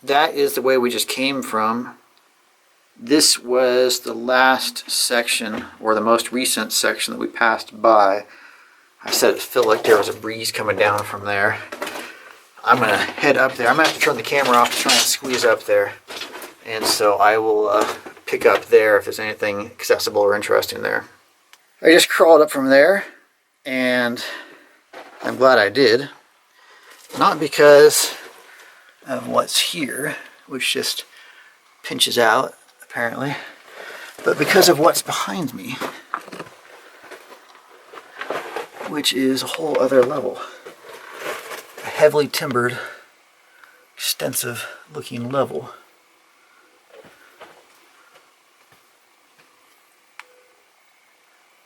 that is the way we just came from. This was the last section, or the most recent section that we passed by. I said it felt like there was a breeze coming down from there. I'm going to head up there. I'm going to have to turn the camera off to try and squeeze up there. And so I will pick up there if there's anything accessible or interesting there. I just crawled up from there, and I'm glad I did. Not because of what's here, which just pinches out, apparently, but because of what's behind me, which is a whole other level. A heavily timbered, extensive looking level.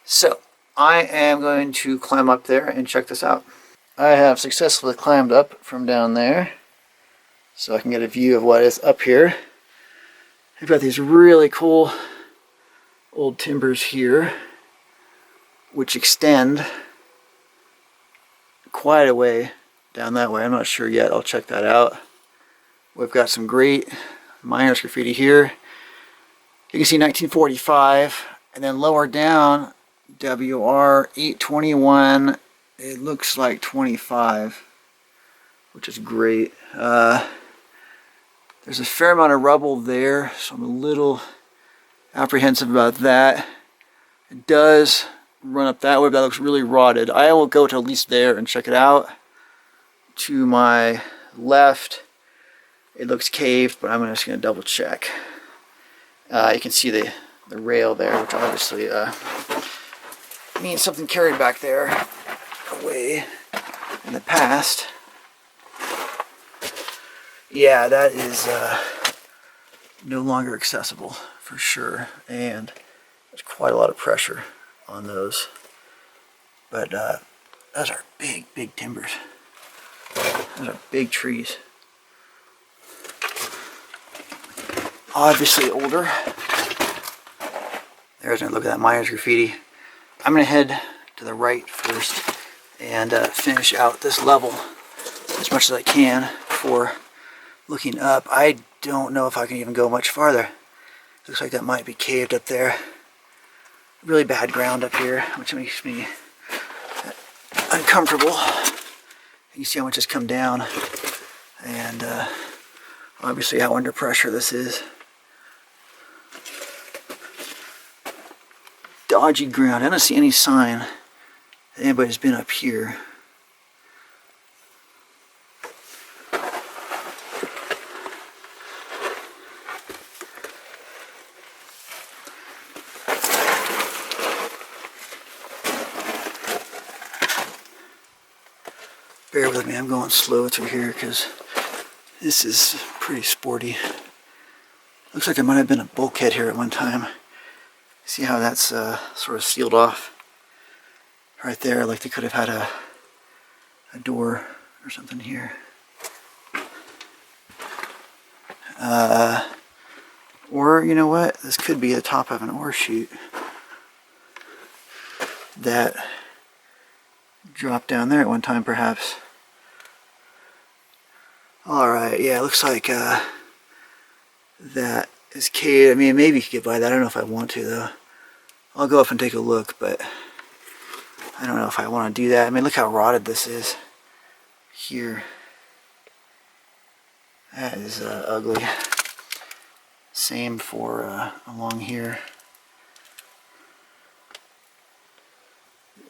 So, I am going to climb up there and check this out. I have successfully climbed up from down there, so I can get a view of what is up here. We've got these really cool old timbers here, which extend quite a way down that way. I'm not sure yet. I'll check that out. We've got some great miners graffiti here. You can see 1945, and then lower down, WR 821. It looks like 25, which is great. There's a fair amount of rubble there, so I'm a little apprehensive about that. It does run up that way, but that looks really rotted. I will go to at least there and check it out. To my left, it looks caved, but I'm just going to double check. You can see the rail there, which obviously means something carried back there away in the past. Yeah, that is no longer accessible for sure, and there's quite a lot of pressure on those. But those are big timbers. Those are big trees. Obviously older. There's a look at that miners graffiti. I'm going to head to the right first and finish out this level as much as I can before looking up. I don't know if I can even go much farther. Looks like that might be caved up there. Really bad ground up here, which makes me uncomfortable. You can see how much has come down, and obviously how under pressure this is. Dodgy ground. I don't see any sign that anybody's been up here. Bear with me, I'm going slow through here because this is pretty sporty. Looks like there might have been a bulkhead here at one time. See how that's sort of sealed off right there, like they could have had a door or something here. Or, you know what, this could be the top of an ore chute that dropped down there at one time, perhaps. Alright, yeah, it looks like that is caved. I mean, maybe you could get by that. I don't know if I want to, though. I'll go up and take a look, but I don't know if I want to do that. I mean, look how rotted this is here. That is ugly. Same for along here.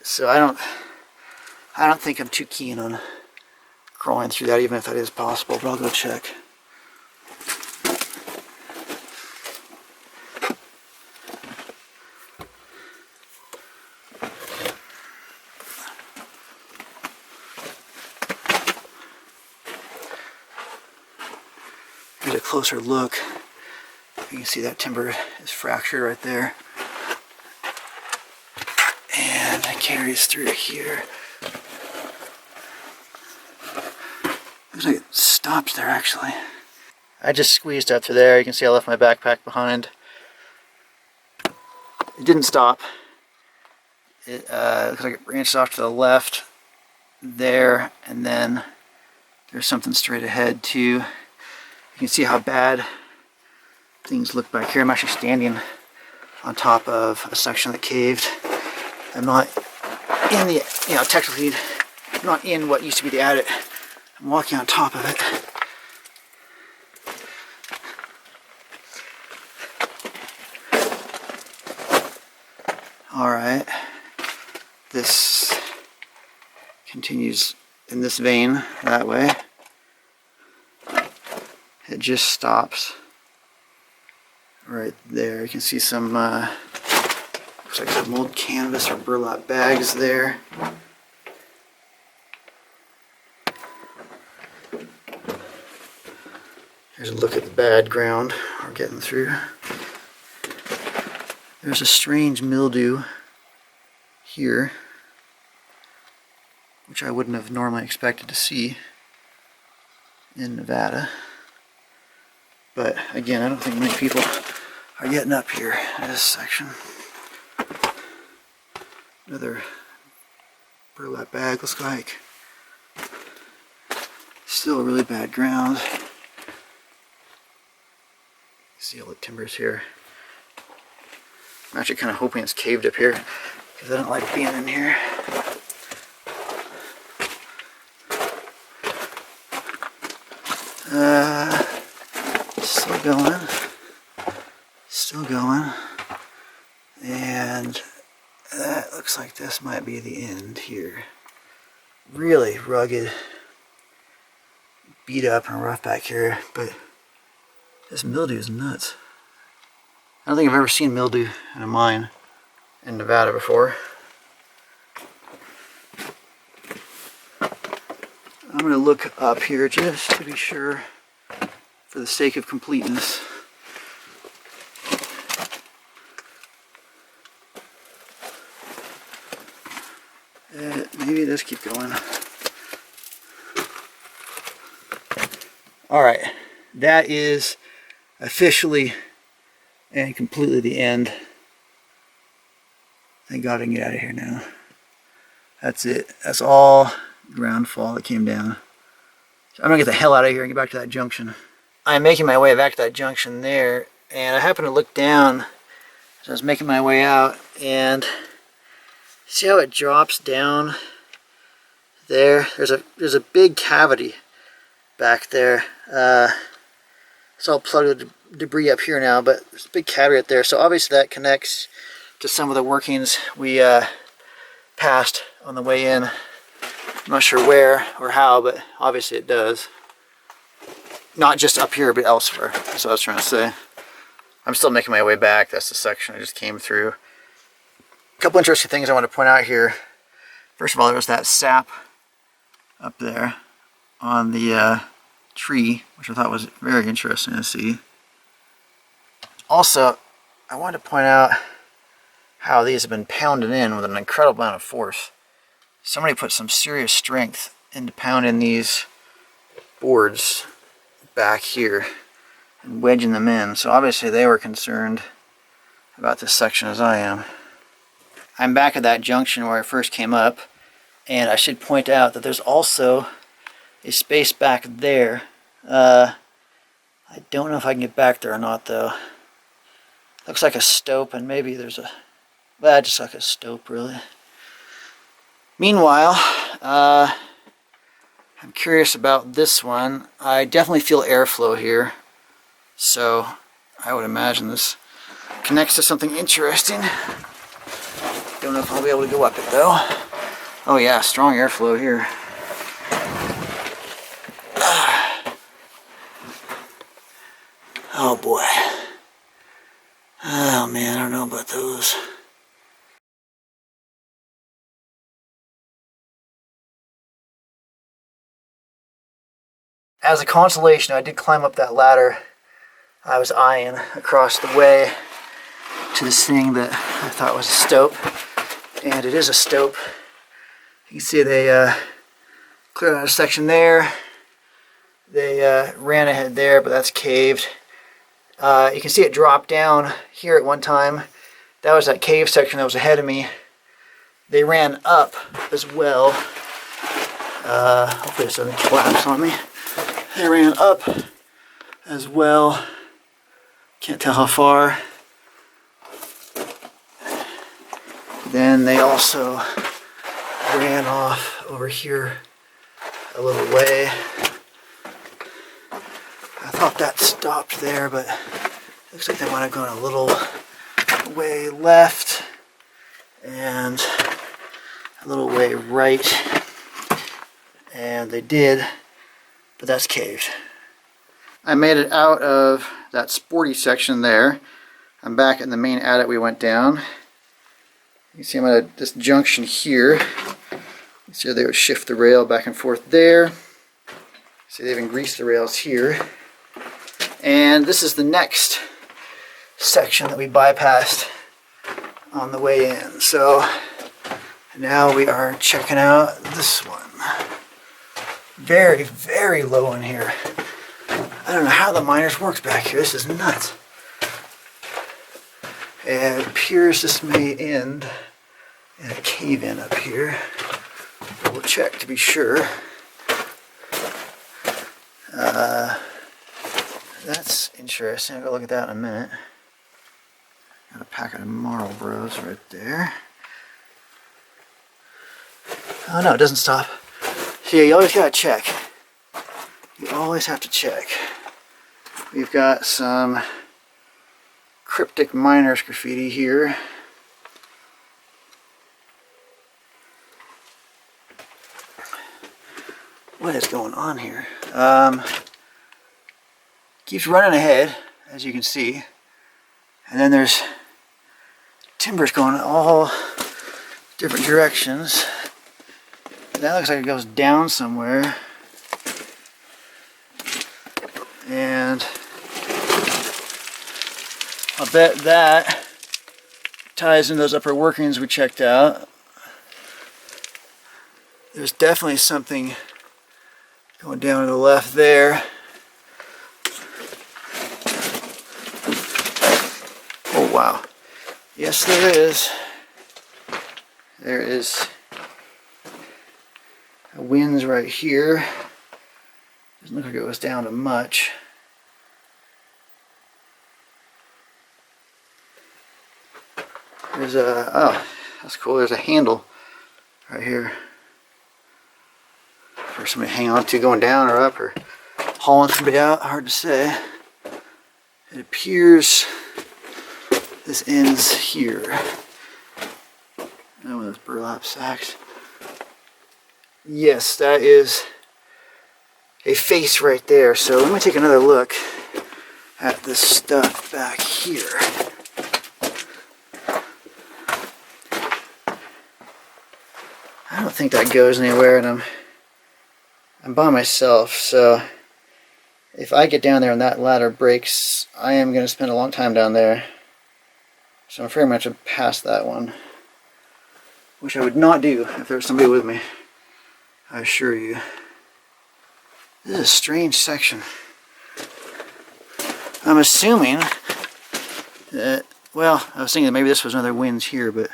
So I don't think I'm too keen on crawling through that, even if that is possible, but I'll go check. Here's a closer look. You can see that timber is fractured right there. And it carries through here. Looks like it stops there, actually. I just squeezed up through there. You can see I left my backpack behind. It didn't stop. It looks like it branched off to the left there, and then there's something straight ahead too. You can see how bad things look back here. I'm actually standing on top of a section that caved. I'm not in the, technically I'm not in what used to be the adit. I'm walking on top of it. All right, this continues in this vein that way. It just stops right there. You can see some looks like some old canvas or burlap bags there. Here's a look at the bad ground we're getting through. There's a strange mildew here, which I wouldn't have normally expected to see in Nevada. But again, I don't think many people are getting up here in this section. Another burlap bag, looks like. Still really bad ground. See all the timbers here. I'm actually kind of hoping it's caved up here because I don't like being in here. Still going. Still going. And that looks like this might be the end here. Really rugged, beat up and rough back here, but this mildew is nuts. I don't think I've ever seen mildew in a mine in Nevada before. I'm going to look up here just to be sure, for the sake of completeness. Maybe let's keep going. Alright, that is officially and completely the end. Thank God I can get out of here now. That's it. That's all ground fall that came down. So I'm gonna get the hell out of here and get back to that junction. I'm making my way back to that junction there, and I happened to look down as I was making my way out, and see how it drops down there? There's a big cavity back there. It's all plugged with debris up here now, but there's a big cavity right there. So obviously that connects to some of the workings we passed on the way in. I'm not sure where or how, but obviously it does. Not just up here, but elsewhere. That's what I was trying to say. I'm still making my way back. That's the section I just came through. A couple interesting things I want to point out here. First of all, there's that sap up there on the tree, which I thought was very interesting to see. Also, I wanted to point out how these have been pounded in with an incredible amount of force. Somebody put some serious strength into pounding these boards back here and wedging them in. So obviously they were concerned about this section as I am. I'm back at that junction where I first came up, and I should point out that there's also a space back there. I don't know if I can get back there or not though. Looks like a stope, and maybe there's a, well, just like a stope really. Meanwhile, I'm curious about this one. I definitely feel airflow here, so I would imagine this connects to something interesting. Don't know if I'll be able to go up it though. Oh yeah, strong airflow here. Oh boy. Oh man, I don't know about those. As a consolation, I did climb up that ladder I was eyeing across the way to this thing that I thought was a stope. And it is a stope. You can see they cleared out a section there. They ran ahead there, but that's caved. You can see it drop down here at one time. That was that cave section that was ahead of me. They ran up as well. Hopefully this doesn't collapse on me. They ran up as well. Can't tell how far. Then they also ran off over here a little way. I thought that stopped there, but looks like they might have gone a little way left and a little way right. And they did, but that's caved. I made it out of that sporty section there. I'm back in the main adit we went down. You can see I'm at this junction here. So they would shift the rail back and forth there. See, they even greased the rails here. And this is the next section that we bypassed on the way in. So now we are checking out this one. Very, very low in here. I don't know how the miners works back here. This is nuts. And it appears this may end in a cave-in up here. We'll check to be sure. That's interesting. I'll go look at that in a minute. Got a packet of Marlboros right there. Oh no, it doesn't stop. So yeah, you always gotta check. You always have to check. We've got some cryptic miners graffiti here. What is going on here? Keeps running ahead, as you can see. And then there's timbers going all different directions. That looks like it goes down somewhere. And I'll bet that ties into those upper workings we checked out. There's definitely something going down to the left there. Oh wow. Yes, there is. There is a winds right here. Doesn't look like it was down to much. There's a, oh, that's cool. There's a handle right here for somebody to hang on to going down or up or hauling somebody out. Hard to say. It appears this ends here. One of those burlap sacks. Yes, that is a face right there. So let me take another look at this stuff back here. I don't think that goes anywhere, and I'm by myself, so if I get down there and that ladder breaks, I am going to spend a long time down there. So I'm afraid I'm going to have to pass that one. Which I would not do if there was somebody with me. I assure you. This is a strange section. I'm assuming that, well, I was thinking that maybe this was another winds here, but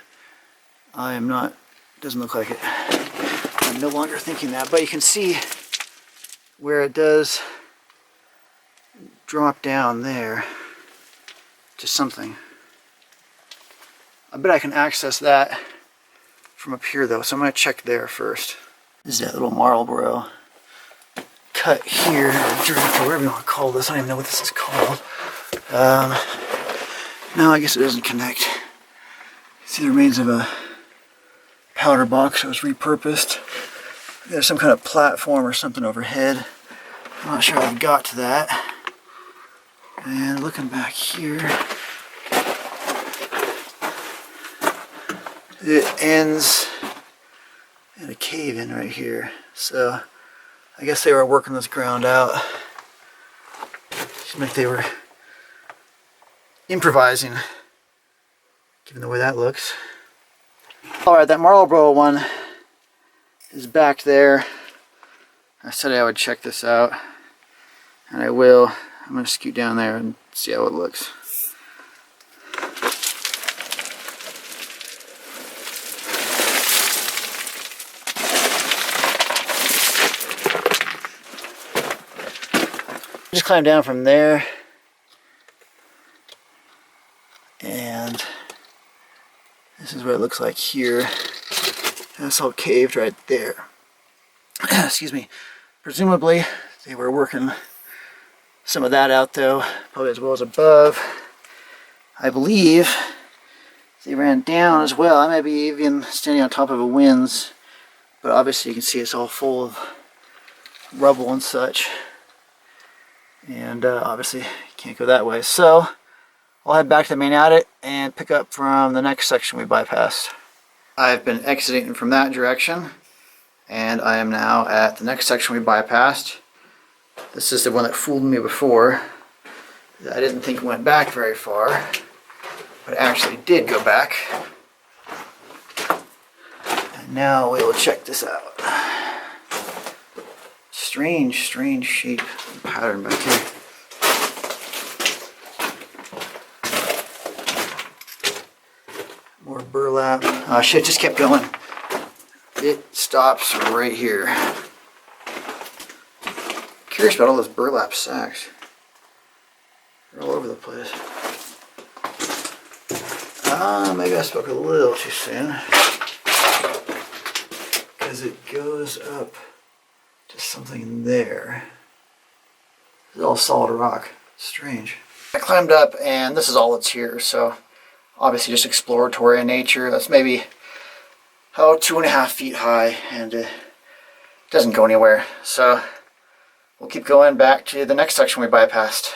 I am not, doesn't look like it. I'm no longer thinking that, but you can see where it does drop down there to something. I bet I can access that from up here though, so I'm going to check there first. This is that little Marlboro cut here, or drink, or whatever you want to call this. I don't even know what this is called. No, I guess it doesn't connect. See the remains of a powder box that was repurposed. There's some kind of platform or something overhead. I'm not sure how I've got to that. And looking back here, it ends in a cave-in right here. So I guess they were working this ground out. Seems like they were improvising, given the way that looks. Alright, that Marlboro one is back there. I said I would check this out, and I will. I'm going to scoot down there and see how it looks. Just climb down from there. And this is what it looks like here. That's all caved right there. Excuse me. Presumably, they were working some of that out though, probably as well as above. I believe they ran down as well. I might be even standing on top of a winze, but obviously you can see it's all full of rubble and such. And obviously you can't go that way. So I'll head back to the main adit and pick up from the next section we bypassed. I've been exiting from that direction, and I am now at the next section we bypassed. This is the one that fooled me before. I didn't think it went back very far, but it actually did go back. And now we will check this out. Strange shape and pattern back here. More burlap. Oh shit, just kept going. It stops right here. Curious about all those burlap sacks. They're all over the place. Maybe I spoke a little too soon. Because it goes up to something there. This is all solid rock. Strange. I climbed up and this is all that's here, so obviously just exploratory in nature. That's maybe 2.5 feet high, and it doesn't go anywhere. So we'll keep going back to the next section we bypassed.